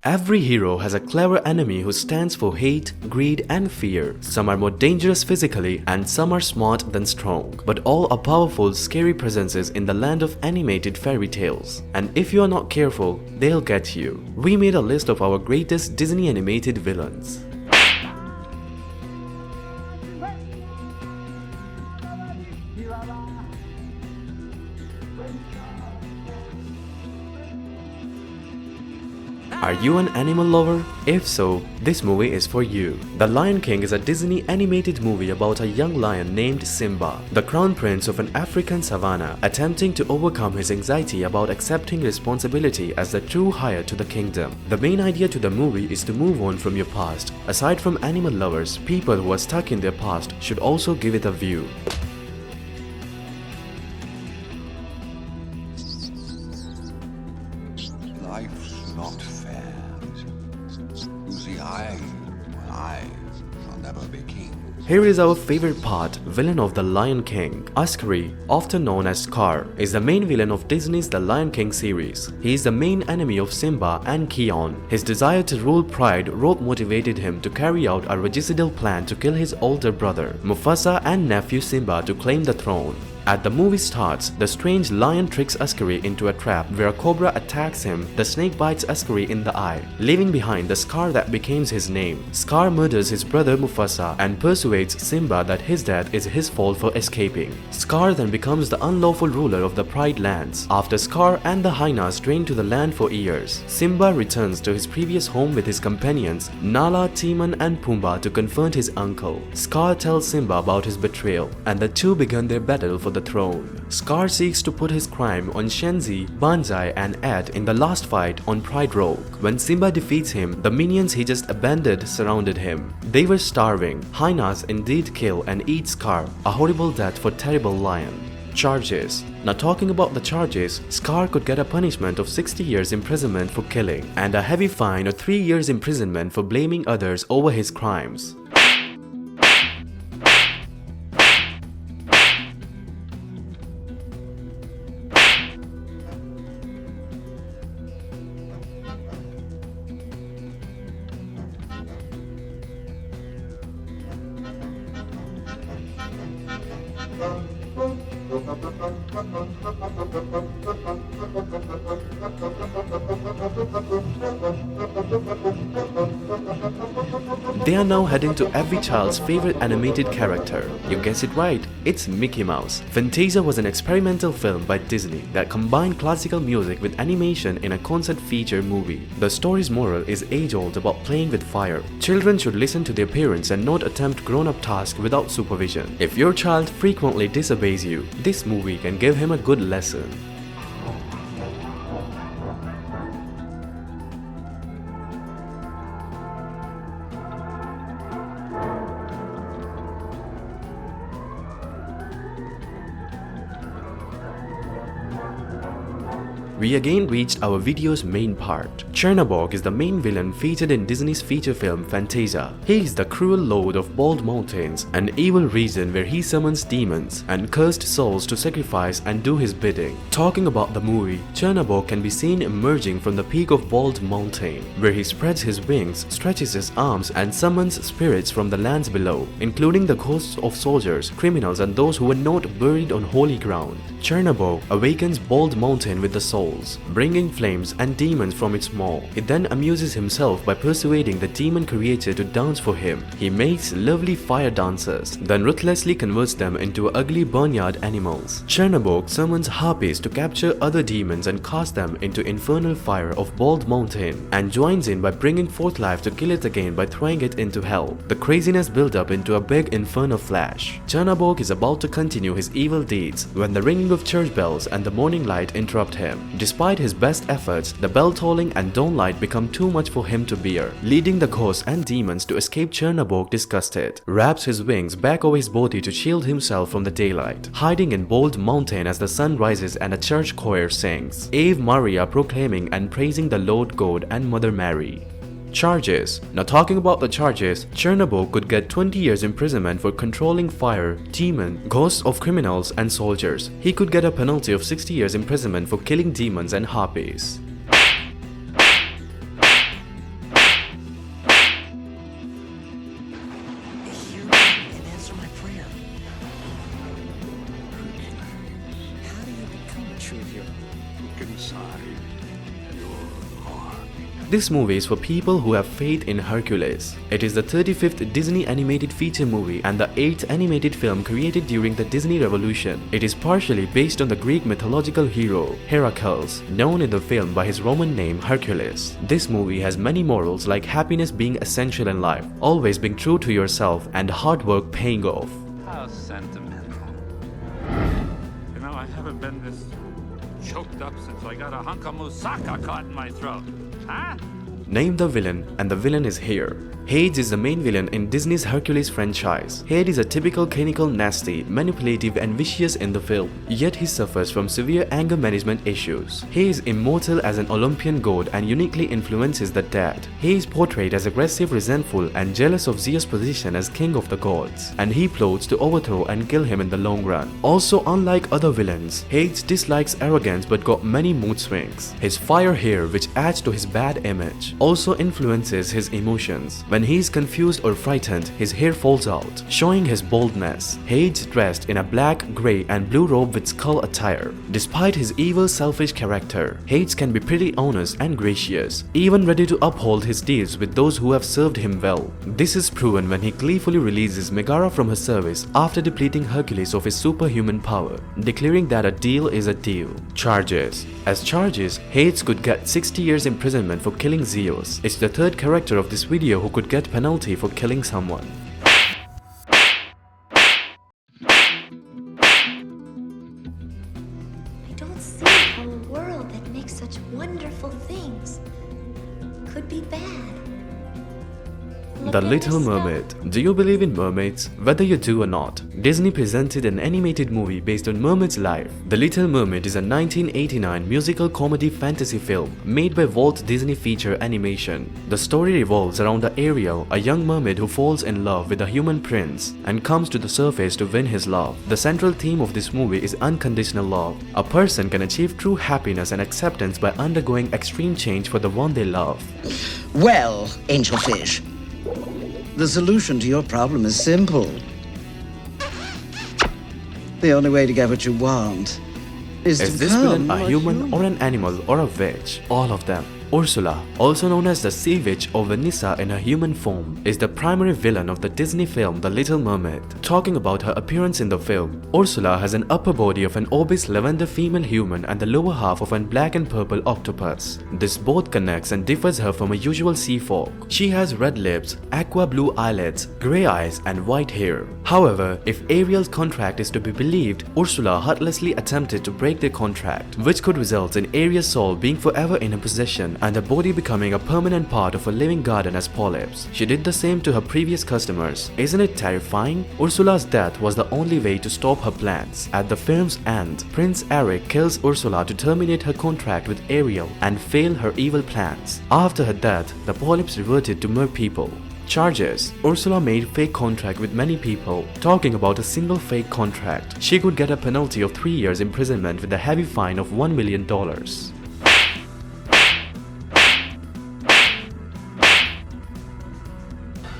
Every hero has a clever enemy who stands for hate, greed and fear. Some are more dangerous physically and some are smart than strong. But all are powerful, scary presences in the land of animated fairy tales. And if you are not careful, they'll get you. We made a list of our greatest Disney animated villains. Are you an animal lover? If so, this movie is for you. The Lion King is a Disney animated movie about a young lion named Simba, the crown prince of an African savanna, attempting to overcome his anxiety about accepting responsibility as the true heir to the kingdom. The main idea to the movie is to move on from your past. Aside from animal lovers, people who are stuck in their past should also give it a view. Life's not fair. You see, I shall never be king. Here is our favorite part, villain of The Lion King. Uskari, often known as Scar, is the main villain of Disney's The Lion King series. He is the main enemy of Simba and Kion. His desire to rule pride motivated him to carry out a regicidal plan to kill his older brother, Mufasa, and nephew Simba to claim the throne. As the movie starts, the strange lion tricks Uskari into a trap where a cobra attacks him. The snake bites Uskari in the eye, leaving behind the scar that became his name. Scar murders his brother Mufasa and persuades Simba that his death is his fault for escaping. Scar then becomes the unlawful ruler of the Pride Lands. After Scar and the hyenas drain to the land for years, Simba returns to his previous home with his companions Nala, Timon and Pumbaa to confront his uncle. Scar tells Simba about his betrayal and the two begin their battle for the throne. Scar seeks to put his crime on Shenzi, Banzai and Ed in the last fight on Pride Rock. When Simba defeats him, the minions he just abandoned surrounded him. They were starving. Hyenas indeed kill and eat Scar, a horrible death for terrible lion. Charges. Now talking about the charges, Scar could get a punishment of 60 years imprisonment for killing and a heavy fine of 3 years imprisonment for blaming others over his crimes. They are now heading to every child's favorite animated character. You guessed it right, it's Mickey Mouse. Fantasia was an experimental film by Disney that combined classical music with animation in a concept feature movie. The story's moral is age-old about playing with fire. Children should listen to their parents and not attempt grown-up tasks without supervision. If your child frequently disobeys you, this movie can give him a good lesson. We again reached our video's main part. Chernabog is the main villain featured in Disney's feature film Fantasia. He is the cruel lord of Bald Mountains, an evil region where he summons demons and cursed souls to sacrifice and do his bidding. Talking about the movie, Chernabog can be seen emerging from the peak of Bald Mountain, where he spreads his wings, stretches his arms and summons spirits from the lands below, including the ghosts of soldiers, criminals and those who were not buried on holy ground. Chernabog awakens Bald Mountain with the souls, bringing flames and demons from its maw. He then amuses himself by persuading the demon creature to dance for him. He makes lovely fire dancers, then ruthlessly converts them into ugly barnyard animals. Chernabog summons harpies to capture other demons and cast them into infernal fire of Bald Mountain, and joins in by bringing forth life to kill it again by throwing it into hell. The craziness built up into a big inferno flash. Chernabog is about to continue his evil deeds when the ringing of church bells and the morning light interrupt him. Despite his best efforts, the bell tolling and dawn light become too much for him to bear, leading the ghosts and demons to escape. Chernabog, disgusted, wraps his wings back over his body to shield himself from the daylight, hiding in Bald Mountain as the sun rises and a church choir sings Ave Maria, proclaiming and praising the Lord God and Mother Mary. Charges. Now talking about the charges, Chernabog could get 20 years imprisonment for controlling fire, demon, ghosts of criminals and soldiers. He could get a penalty of 60 years imprisonment for killing demons and harpies. This movie is for people who have faith in Hercules. It is the 35th Disney animated feature movie and the 8th animated film created during the Disney Revolution. It is partially based on the Greek mythological hero Hercules, known in the film by his Roman name Hercules. This movie has many morals like happiness being essential in life, always being true to yourself, and hard work paying off. How sentimental. You know, I haven't been this choked up since I got a hunk of moussaka caught in my throat. Huh? Name the villain, and the villain is here. Hades is the main villain in Disney's Hercules franchise. Hades is a typical clinical, nasty, manipulative and vicious in the film, yet he suffers from severe anger management issues. He is immortal as an Olympian god and uniquely influences the dead. He is portrayed as aggressive, resentful and jealous of Zeus' position as king of the gods, and he plots to overthrow and kill him in the long run. Also, unlike other villains, Hades dislikes arrogance but got many mood swings. His fire hair, which adds to his bad image, also influences his emotions. When he is confused or frightened, his hair falls out, showing his boldness. Hades dressed in a black, grey and blue robe with skull attire. Despite his evil, selfish character, Hades can be pretty honest and gracious, even ready to uphold his deeds with those who have served him well. This is proven when he gleefully releases Megara from her service after depleting Hercules of his superhuman power, declaring that a deal is a deal. Charges. As charges, Hades could get 60 years imprisonment for killing Zeus. It's the third character of this video who could get penalty for killing someone. I don't see how a world that makes such wonderful things could be bad. The Little Mermaid. Do you believe in mermaids? Whether you do or not, Disney presented an animated movie based on mermaids' life. The Little Mermaid is a 1989 musical comedy fantasy film made by Walt Disney Feature Animation. The story revolves around Ariel, a young mermaid who falls in love with a human prince and comes to the surface to win his love. The central theme of this movie is unconditional love. A person can achieve true happiness and acceptance by undergoing extreme change for the one they love. Well, Angelfish, the solution to your problem is simple. The only way to get what you want is to Is this become villain a human or an animal or a witch? All of them. Ursula, also known as the Sea Witch or Vanessa in her human form, is the primary villain of the Disney film The Little Mermaid. Talking about her appearance in the film, Ursula has an upper body of an obese lavender female human and the lower half of an black and purple octopus. This both connects and differs her from a usual sea folk. She has red lips, aqua blue eyelids, grey eyes and white hair. However, if Ariel's contract is to be believed, Ursula heartlessly attempted to break their contract, which could result in Ariel's soul being forever in her possession and her body becoming a permanent part of a living garden as polyps. She did the same to her previous customers. Isn't it terrifying? Ursula's death was the only way to stop her plans. At the film's end, Prince Eric kills Ursula to terminate her contract with Ariel and fail her evil plans. After her death, the polyps reverted to mer people. Charges. Ursula made fake contract with many people. Talking about a single fake contract, she could get a penalty of 3 years imprisonment with a heavy fine of $1 million.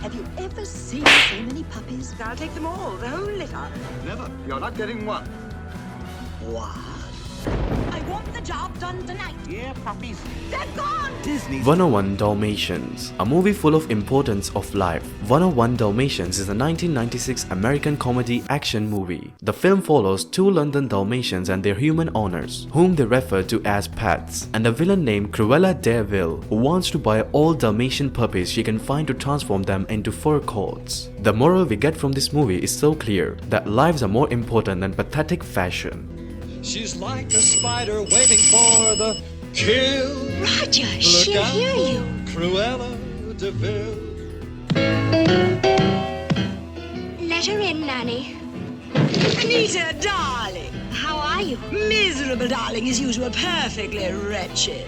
Have you ever seen so many puppies? I'll take them all, the whole litter. Never. You're not getting one. What? I want the job done tonight. Yeah, puppies. They're gone! 101 Dalmatians, a movie full of importance of life. 101 Dalmatians is a 1996 American comedy action movie. The film follows two London Dalmatians and their human owners, whom they refer to as pets, and a villain named Cruella De Vil, who wants to buy all Dalmatian puppies she can find to transform them into fur coats. The moral we get from this movie is so clear that lives are more important than pathetic fashion. She's like a spider waiting for the kill. Roger, Look she'll out hear you. for Cruella De Vil. Let her in, Nanny. Anita, darling. How are you? Miserable, darling, as usual, perfectly wretched.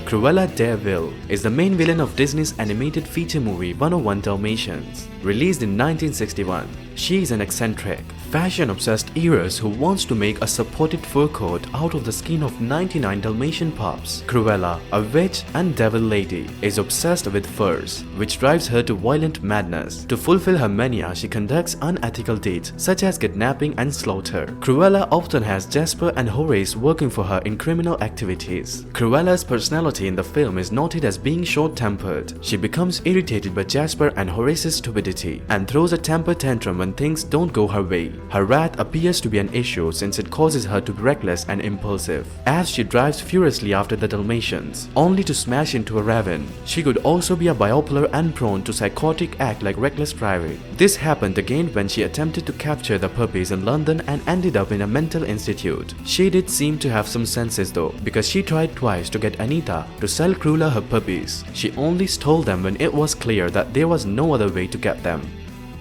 Cruella De Vil is the main villain of Disney's animated feature movie 101 Dalmatians, released in 1961. She is an eccentric, fashion-obsessed heiress who wants to make a supported fur coat out of the skin of 99 Dalmatian pups. Cruella, a witch and devil lady, is obsessed with furs, which drives her to violent madness. To fulfill her mania, she conducts unethical deeds such as kidnapping and slaughter. Cruella often has Jasper and Horace working for her in criminal activities. Cruella's personality in the film is noted as being short-tempered. She becomes irritated by Jasper and Horace's stupidity and throws a temper tantrum when things don't go her way. Her wrath appears to be an issue since it causes her to be reckless and impulsive, as she drives furiously after the Dalmatians, only to smash into a raven. She could also be a bipolar and prone to psychotic act like reckless driving. This happened again when she attempted to capture the puppies in London and ended up in a mental institute. She did seem to have some senses though, because she tried twice to get Anita to sell Cruella her puppies. She only stole them when it was clear that there was no other way to get them.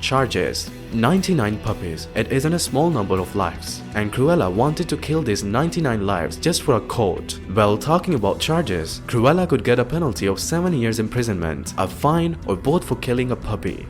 Charges: 99 puppies. It isn't a small number of lives, and Cruella wanted to kill these 99 lives just for a coat. Well, talking about charges, Cruella could get a penalty of 7 years imprisonment, a fine, or both for killing a puppy.